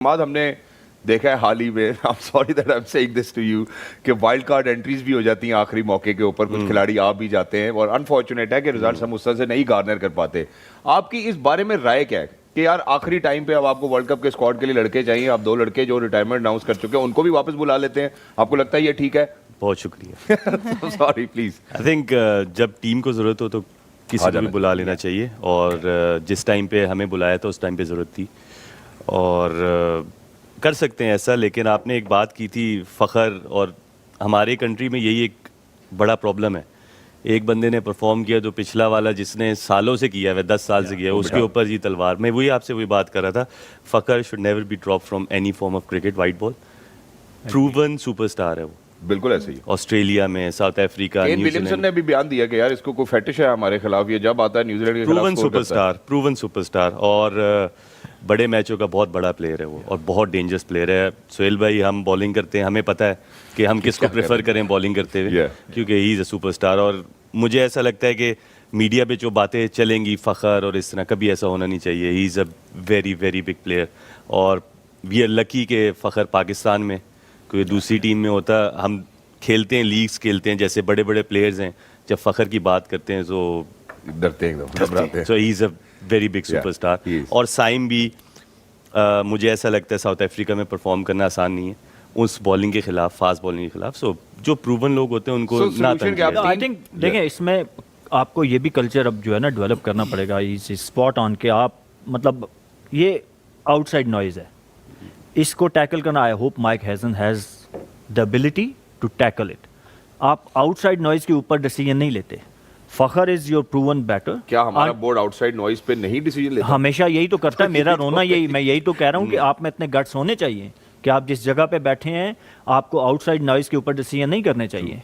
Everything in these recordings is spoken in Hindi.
बाद हमने देखा है हाल ही में, I am sorry that I am saying this to you, कि वाइल्ड कार्ड एंट्रीज भी हो जाती हैं आखिरी मौके के ऊपर, कुछ खिलाड़ी आ भी जाते हैं और अनफॉर्चुनेट है कि रिजल्ट्स हम उस तरह से नहीं गार्नर कर पाते। आपकी इस बारे में राय क्या है कि यार आखिरी टाइम पे अब आपको वर्ल्ड कप के स्क्वाड के लिए लड़के चाहिए, आप 2 लड़के जो रिटायरमेंट अनाउंस कर चुके हैं उनको भी वापस बुला लेते हैं, आपको लगता है ये ठीक है? बहुत शुक्रिया। Sorry please. आई थिंक जब टीम को ज़रूरत हो तो किसी को भी बुला लेना चाहिए, और जिस टाइम पे हमें बुलाया था उस टाइम पे ज़रूरत थी और कर सकते हैं ऐसा। लेकिन आपने एक बात की थी फ़खर, और हमारे कंट्री में यही एक बड़ा प्रॉब्लम है। एक बंदे ने परफॉर्म किया तो पिछला वाला जिसने सालों से किया है, 10 साल से किया है, उसके ऊपर जी तलवार। मैं वही आपसे वही बात कर रहा था, Fakhar should never be drop from any form of cricket. White ball proven superstar है वो, बिल्कुल ऐसे ही। ऑस्ट्रेलिया में, साउथ अफ्रीका, केन विलियमसन ने भी बयान दिया कि यार इसको कोई फेटिश है हमारे खिलाफ, ये जब आता है न्यूजीलैंड के खिलाफ प्रूवन सुपरस्टार और बड़े मैचों का बहुत बड़ा प्लेयर है वो, और बहुत डेंजरस प्लेयर है। सोहेल भाई, हम बॉलिंग करते हैं, हमें पता है कि हम किसको प्रेफर करें बॉलिंग करते हुए, क्योंकि ही इज़ अ सुपरस्टार। और मुझे ऐसा लगता है कि मीडिया पे जो बातें चलेंगी फ़खर और इस तरह, कभी ऐसा होना नहीं चाहिए। ही is a very very big player, और वी आर लकी के फ़खर पाकिस्तान में कोई दूसरी टीम में होता। हम खेलते हैं, लीग्स खेलते हैं, जैसे बड़े बड़े प्लेयर्स हैं, जब फ़खर की बात करते हैं तो डरते हैं एकदम। So he is a very big superstar. और साइम भी मुझे ऐसा लगता है साउथ अफ्रीका में परफॉर्म करना आसान नहीं है उस बॉलिंग के खिलाफ, फास्ट बॉलिंग के खिलाफ। सो जो प्रूवन लोग होते हैं उनको ना आई थिंक देखें, इसमें आपको ये भी कल्चर अब जो है ना डेवलप करना पड़ेगा। इस स्पॉट ऑन के आप मतलब ये आउटसाइड नॉइज है, इसको टैकल करना। I hope Mike Hesson has the ability to tackle it. आप आउटसाइड नॉइज के ऊपर डिसीजन नहीं लेते। Fakhar is your proven batter. क्या हमारा बोर्ड आउटसाइड नॉइज पे नहीं डिसीजन लेता? हमेशा यही तो करता है। मेरा रोना यही, मैं यही तो कह रहा हूँ कि आप में इतने गट्स होने चाहिए कि आप जिस जगह पे बैठे हैं आपको आउटसाइड नॉइज के ऊपर डिसीजन नहीं करने चाहिए।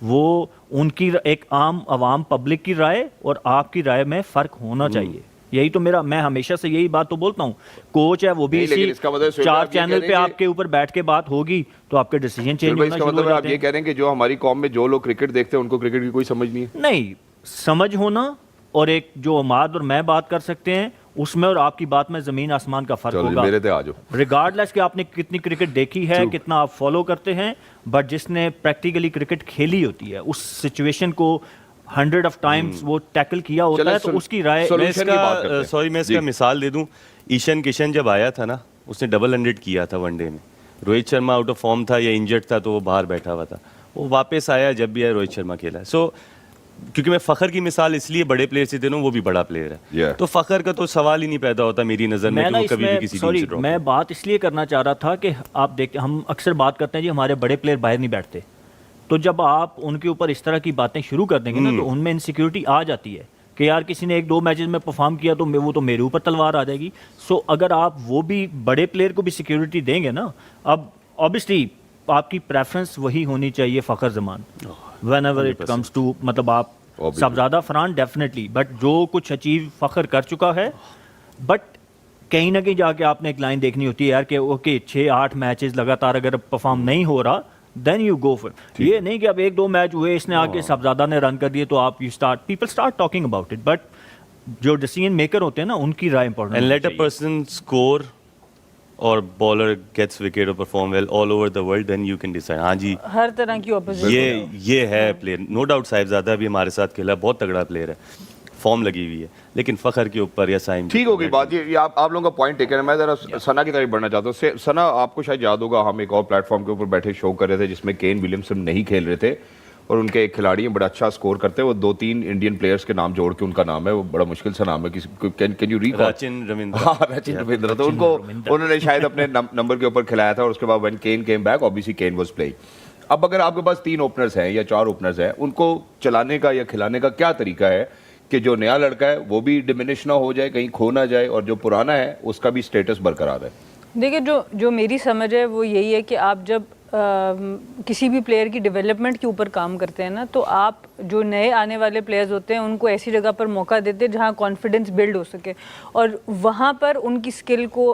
वो उनकी एक आम आवाम पब्लिक की राय और आपकी राय में फ़र्क होना चाहिए। यही तो मेरा, मैं हमेशा से यही बात तो बोलता हूँ। कोच है वो भी इसी 4 चैनल पे आपके ऊपर बैठ के बात होगी तो आपके डिसीजन चेंज होना शुरू हो जाते हैं। आप ये कह रहे हैं कि जो हमारी कौम में जो लोग क्रिकेट देखते हैं उनको क्रिकेट की कोई समझ नहीं है? नहीं, समझ होना और एक जो अमाद और मैं बात कर सकते हैं उसमें और आपकी बात में जमीन आसमान का फर्क होगा। मेरे पे आ जाओ। रिगार्डलेस कि आपने कितनी क्रिकेट देखी है, कितना आप फॉलो करते हैं, बट जिसने प्रैक्टिकली क्रिकेट खेली होती है, उस सिचुएशन को 100 ऑफ टाइम्स वो टैकल किया होता है, तो उसकी राय। मैं इसका मिसाल दे दूं। ईशान किशन जब आया था ना, उसने डबल 100 किया था वनडे में। Rohit Sharma out of form था या इंजर्ड था तो वो बाहर बैठा हुआ था। वो वापस आया जब भी आया, रोहित शर्मा खेला। सो क्योंकि मैं फ़खर की मिसाल इसलिए बड़े प्लेयर से दे रहा हूं, वो भी बड़ा प्लेयर है, तो फ़खर का तो सवाल ही नहीं पैदा होता मेरी नज़र में कि वो कभी भी किसी टीम से ड्रॉप। मैं बात इसलिए करना चाह रहा था कि आप देखते, हम अक्सर बात करते हैं जी हमारे बड़े प्लेयर बाहर नहीं बैठते, तो जब आप उनके ऊपर इस तरह की बातें शुरू कर देंगे ना, तो उनमें इनसिक्योरिटी आ जाती है कि यार किसी ने 1-2 मैचेस में परफॉर्म किया तो वो तो मेरे ऊपर तलवार आ जाएगी। सो अगर आप वो भी बड़े प्लेयर को भी सिक्योरिटी देंगे ना, अब ऑब्वियसली आपकी प्रेफरेंस वही होनी चाहिए फ़खर ज़मान व्हेनेवर इट कम्स टू, मतलब आप सबज़ादा फरहान डेफिनेटली, बट जो कुछ अचीव फ़खर कर चुका है, बट कहीं ना कहीं जाके आपने एक लाइन देखनी होती है यार कि ओके 6-8 मैचेस लगातार अगर परफॉर्म नहीं हो रहा, देन यू गो फॉर। ये नहीं कि अब 1-2 मैच हुए, इसने आके सबज़ादा ने रन कर दिए तो आप people start talking about it, but जो डिसीजन मेकर होते हैं ना उनकी राय important. And let a person score और बॉलर गेट्स विकेट और perform well all over the world, then you can decide. हाँ जी, हर तरह की ऑपोजिशन ये है प्लेयर, नो डाउट। साहिबजादा भी हमारे साथ खेला, बहुत तगड़ा प्लेयर है, फॉर्म लगी हुई है, लेकिन फ़खर के ऊपर या साइम ठीक हो गई बात। ये आप लोगों का पॉइंट टेकन है। मैं जरा सना की तरफ बढ़ना चाहता हूँ। सना, आपको शायद याद होगा हम एक और प्लेटफॉर्म के ऊपर बैठे शो कर रहे थे जिसमें केन विलियमसन नहीं खेल रहे थे और उनके एक खिलाड़ी हैं बड़ा अच्छा स्कोर करते हैं, वो 2-3 इंडियन प्लेयर्स के नाम जोड़ के उनका नाम है, वो बड़ा मुश्किल सा नाम है, can you recall? Rachin Ravindra. हाँ, रचिन रविंद्र। तो उनको उन्होंने शायद अपने नंबर के ऊपर खिलाया था और उसके बाद when Kane came back, obviously Kane was playing. अब अगर आपके पास 3 ओपनर्स हैं या 4 ओपनर्स हैं, उनको चलाने का या खिलाने का क्या तरीका है कि जो नया लड़का है वो भी डिमिनिश ना हो जाए, कहीं खो ना जाए, और जो पुराना है उसका भी स्टेटस बरकरार है? देखिए, जो मेरी समझ है वो यही है कि आप जब किसी भी प्लेयर की डेवलपमेंट के ऊपर काम करते हैं ना, तो आप जो नए आने वाले प्लेयर्स होते हैं उनको ऐसी जगह पर मौका देते हैं जहाँ कॉन्फिडेंस बिल्ड हो सके, और वहाँ पर उनकी स्किल को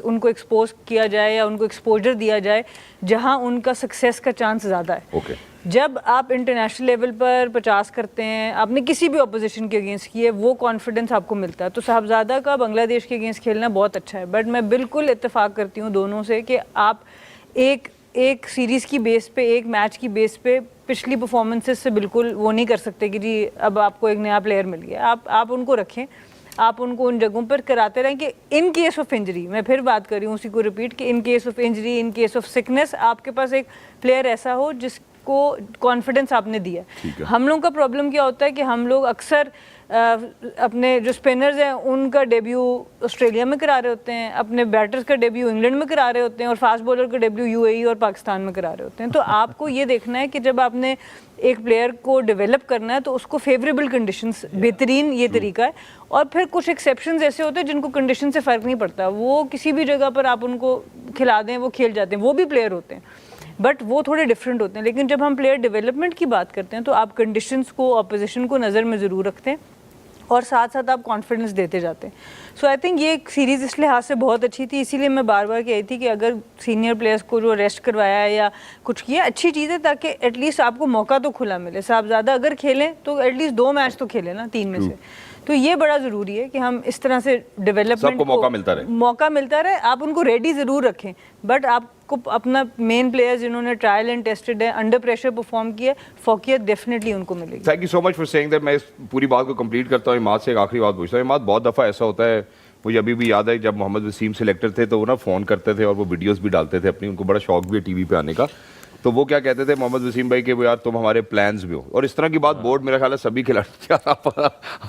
उनको एक्सपोज किया जाए या उनको एक्सपोजर दिया जाए जहाँ उनका सक्सेस का चांस ज़्यादा है। जब आप इंटरनेशनल लेवल पर 50 करते हैं, आपने किसी भी ऑपोजिशन के अगेंस्ट किए, वो कॉन्फिडेंस आपको मिलता है। तो साहबजादा का बांग्लादेश के अगेंस्ट खेलना बहुत अच्छा है, बट मैं बिल्कुल इत्तेफाक करती हूँ दोनों से कि आप एक सीरीज़ की बेस पे, एक मैच की बेस पे पिछली परफॉर्मेंसेस से बिल्कुल वो नहीं कर सकते कि जी अब आपको एक नया प्लेयर मिल गया। आप उनको रखें, आप उनको उन जगहों पर कराते रहें कि इन केस ऑफ इंजरी, मैं फिर बात कर रही हूँ उसी को रिपीट, कि in case of injury, in case of sickness, आपके पास एक प्लेयर ऐसा हो जिसको कॉन्फिडेंस आपने दिया। हम लोगों का प्रॉब्लम क्या होता है कि हम लोग अक्सर अपने जो स्पिनर्स हैं उनका डेब्यू ऑस्ट्रेलिया में करा रहे होते हैं, अपने बैटर्स का डेब्यू इंग्लैंड में करा रहे होते हैं, और फास्ट बॉलर का डेब्यू यूएई और पाकिस्तान में करा रहे होते हैं। तो आपको ये देखना है कि जब आपने एक प्लेयर को डेवलप करना है तो उसको फेवरेबल कंडीशंस, बेहतरीन ये तरीका है। और फिर कुछ एक्सेप्शंस ऐसे होते हैं जिनको कंडीशन से फ़र्क नहीं पड़ता, वो किसी भी जगह पर आप उनको खिला दें वो खेल जाते हैं, वो भी प्लेयर होते हैं, बट वो थोड़े डिफरेंट होते हैं। लेकिन जब हम प्लेयर डेवलपमेंट की बात करते हैं तो आप कंडीशंस को, ऑपोजिशन को नज़र में ज़रूर रखते हैं और साथ साथ आप कॉन्फिडेंस देते जाते हैं। सो आई थिंक ये सीरीज़ इस लिहाज से बहुत अच्छी थी, इसीलिए मैं बार बार कही थी कि अगर सीनियर प्लेयर्स को जो रेस्ट करवाया है या कुछ किया, अच्छी चीज़ है, ताकि एटलीस्ट आपको मौका तो खुला मिले। साहबजादा अगर खेलें तो एटलीस्ट 2 मैच तो खेलें ना 3 में से। तो ये बड़ा ज़रूरी है कि हम इस तरह से डेवलपमेंट को मौका मिलता रहे। आप उनको रेडी ज़रूर रखें, बट आपको अपना मेन प्लेयर्स जिन्होंने ट्रायल एंड टेस्टेड है, अंडर प्रेशर परफॉर्म किया, फोकियत डेफिनेटली उनको मिलेगी। Thank you so much for saying that. मैं इस पूरी बात को कंप्लीट करता हूँ। इमाद से एक आखिरी बात पूछता हूँ। इमाद, बहुत दफ़ा ऐसा होता है, मुझे अभी भी याद है जब मोहम्मद वसीम सिलेक्टर थे तो वो ना फ़ोन करते थे और वो वीडियोस भी डालते थे अपनी, उनको बड़ा शौक भी है टीवी पे आने का। तो वो क्या कहते थे मोहम्मद वसीम भाई कि वो यार तुम हमारे प्लान्स में हो, और इस तरह की बात बोर्ड मेरा ख्याल है सभी खिलाड़ी क्या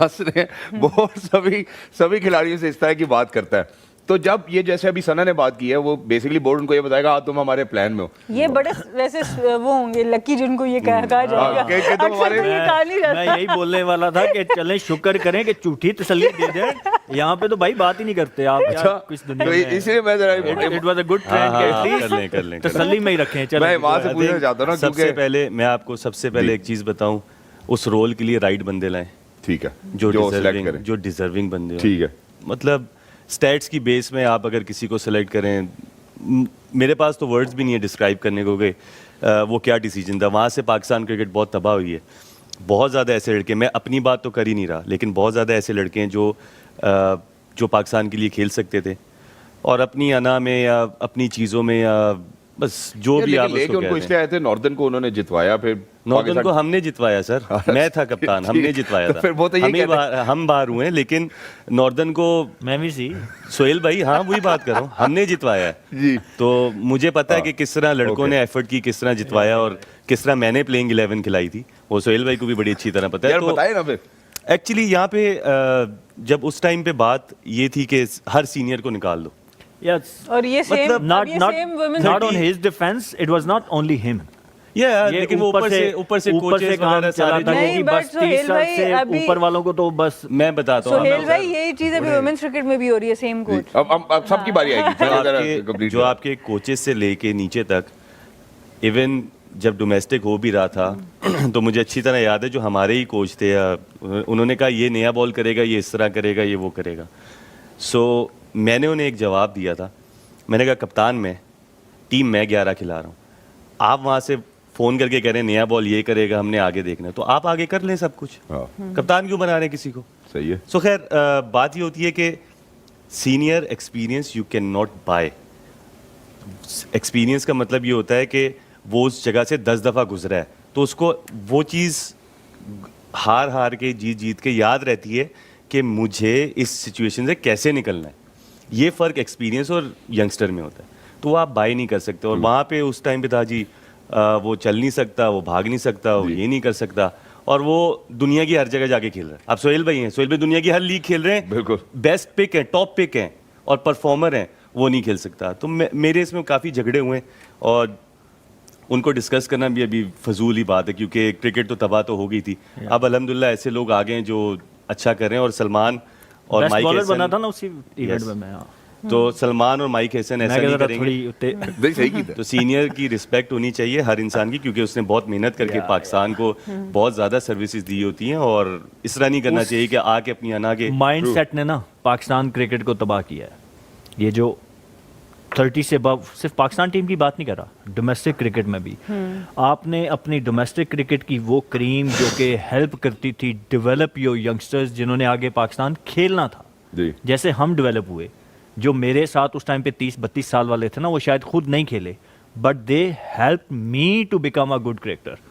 हंस रहे हैं, बोर्ड सभी खिलाड़ियों से इस तरह की बात करता है। तो जब ये जैसे अभी सना ने बात की है, वो बेसिकली बोर्ड उनको ये बताएगा हाँ तुम हमारे प्लान में हो। ये बड़े वैसे वो होंगे लकी जिनको ये कहा जाएगा। अक्सर तो ये कहा नहीं जाता। मैं यही बोलने वाला था कि चलें शुक्र करें कि झूठी तसल्ली दे दें। यहाँ पे तो भाई बात ही नहीं करते आप। अच्छा, किस दुनिया तो में इसलिए मैं जरा it was a good trend कि एटलीस्ट तसल्ली में ही रखें। चलो मैं वहां से पूछना चाहता हूं ना, सबसे पहले मैं आपको सबसे पहले एक चीज बताऊं, उस रोल के लिए राइट बंदे लाएं। ठीक है, जो डिजर्विंग बंदे हो। ठीक है, मतलब स्टैट्स की बेस में आप अगर किसी को सेलेक्ट करें, मेरे पास तो वर्ड्स भी नहीं है डिस्क्राइब करने को कि वो क्या डिसीजन था। वहाँ से पाकिस्तान क्रिकेट बहुत तबाह हुई है। बहुत ज़्यादा ऐसे लड़के, मैं अपनी बात तो कर ही नहीं रहा, लेकिन बहुत ज़्यादा ऐसे लड़के हैं जो पाकिस्तान के लिए खेल सकते थे और अपनी अना में या अपनी चीज़ों में या बस जो भी आप उसको उनको इसलिए आए थे। नॉर्दर्न को उन्होंने जितवाया, फिर नॉर्दर्न को हमने जितवाया सर। मैं था कप्तान, हमने जितवाया था। फिर वो तो हम बाहर हुए, लेकिन नॉर्दर्न को मैं भी सी सोहेल भाई, हाँ वही बात कर रहा हूँ, हमने जितवाया है जी। तो मुझे पता है कि किस तरह लड़कों ने एफर्ट की, किस तरह जितवाया और किस तरह मैंने प्लेइंग 11 खिलाई थी, वो सोहेल भाई को भी बड़ी अच्छी तरह पता है। तो बताए ना फिर एक्चुअली यहाँ पे जब उस टाइम पे बात ये थी कि हर सीनियर को निकाल दो। Yes. और ये same not on his defense, it was not only him. लेकिन वो ऊपर से कोचेस वगैरह सारे था कि बस 30 साल से ऊपर वालों को तो बस मैं बताता हूँ। सोहेल भाई यही चीज अभी वुमेन्स क्रिकेट में भी हो रही है, सेम कोच। अब सबकी बारी आएगी। जो आपके कोचेस से लेके नीचे तक, इवन जब डोमेस्टिक हो भी रहा था तो मुझे अच्छी तरह याद है जो हमारे ही कोच थे, उन्होंने कहा ये नया बॉल करेगा, ये इस तरह करेगा, ये वो करेगा। सो मैंने उन्हें एक जवाब दिया था, मैंने कहा कप्तान मैं, टीम मैं 11 खिला रहा हूँ, आप वहाँ से फ़ोन करके कह रहे हैं नया बॉल ये करेगा, हमने आगे देखना है, तो आप आगे कर लें सब कुछ। कप्तान क्यों बना रहे हैं किसी को? सही है। सो खैर बात ये होती है कि senior experience you can not buy. Experience का मतलब ये होता है कि वो उस जगह से 10 दफ़ा गुजरा है, तो उसको वो चीज़ हार के जीत के याद रहती है कि मुझे इस सिचुएशन से कैसे निकलना है। ये फ़र्क एक्सपीरियंस और यंगस्टर में होता है, तो वो आप बाय नहीं कर सकते। और वहाँ पे उस टाइम पे था जी वो चल नहीं सकता, वो भाग नहीं सकता, वो ये नहीं कर सकता, और वो दुनिया की हर जगह जाके खेल रहा है। आप सोहेल भाई हैं, सोहेल भाई दुनिया की हर लीग खेल रहे हैं, बिल्कुल बेस्ट पिक हैं, टॉप पिक हैं और परफॉर्मर हैं, वो नहीं खेल सकता। तो मेरे इसमें काफ़ी झगड़े हुए और उनको डिस्कस करना भी अभी फजूल ही बात है, क्योंकि क्रिकेट तो तबाह तो हो गई थी। अब अल्हम्दुलिल्लाह ऐसे लोग आ गए हैं जो अच्छा कर रहे हैं, और सलमान और माइक हसन बना था ना उसी इवेंट में मैं। तो सलमान और माइक हसन ऐसा नहीं करेंगे। सही की तो सीनियर की रिस्पेक्ट होनी चाहिए हर इंसान की, क्योंकि उसने बहुत मेहनत करके पाकिस्तान को बहुत ज़्यादा सर्विसेज दी होती हैं, और इस तरह नहीं करना चाहिए कि आके अपनी अना के माइंड सेट ने ना पाकिस्तान क्रिकेट को तबाह किया है। ये जो 30 से above, सिर्फ पाकिस्तान टीम की बात नहीं कर रहा, डोमेस्टिक क्रिकेट में भी आपने अपनी डोमेस्टिक क्रिकेट की वो क्रीम जो कि हेल्प करती थी डेवलप योर यंगस्टर्स जिन्होंने आगे पाकिस्तान खेलना था, जी जैसे हम डेवलप हुए। जो मेरे साथ उस टाइम पे 30-32 साल वाले थे ना, वो शायद खुद नहीं खेले, but they help me to become a good cricketer.